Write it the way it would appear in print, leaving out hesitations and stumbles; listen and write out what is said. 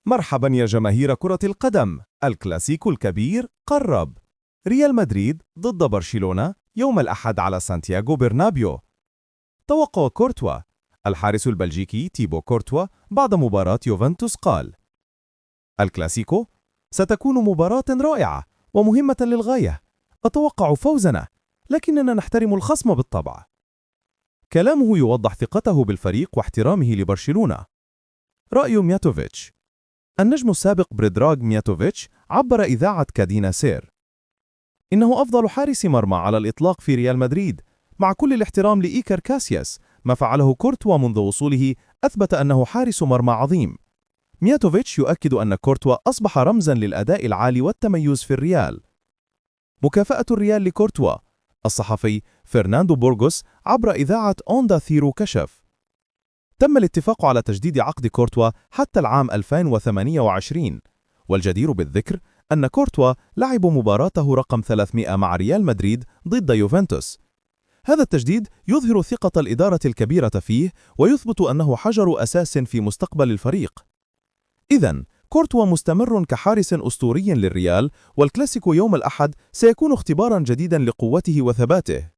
مرحبا يا جماهير كرة القدم، الكلاسيكو الكبير قرب. ريال مدريد ضد برشلونة يوم الأحد على سانتياغو برنابيو. توقع كورتوا. الحارس البلجيكي تيبو كورتوا بعد مباراة يوفنتوس قال: الكلاسيكو ستكون مباراة رائعة ومهمة للغاية. أتوقع فوزنا، لكننا نحترم الخصم بالطبع. كلامه يوضح ثقته بالفريق واحترامه لبرشلونة. رأي مياتوفيتش. النجم السابق بريدراغ مياتوفيتش عبر إذاعة كادينا سير: إنه أفضل حارس مرمى على الإطلاق في ريال مدريد. مع كل الاحترام لإيكر كاسياس، ما فعله كورتوا منذ وصوله أثبت أنه حارس مرمى عظيم. مياتوفيتش يؤكد أن كورتوا أصبح رمزاً للأداء العالي والتميز في الريال. مكافأة الريال لكورتوا. الصحفي فرناندو بورغوس عبر إذاعة أوندا ثيرو كشف: تم الاتفاق على تجديد عقد كورتوا حتى العام 2028، والجدير بالذكر أن كورتوا لعب مباراته رقم 300 مع ريال مدريد ضد يوفنتوس. هذا التجديد يظهر ثقة الإدارة الكبيرة فيه ويثبت أنه حجر أساس في مستقبل الفريق. إذن كورتوا مستمر كحارس أسطوري للريال، والكلاسيكو يوم الأحد سيكون اختبارا جديدا لقوته وثباته.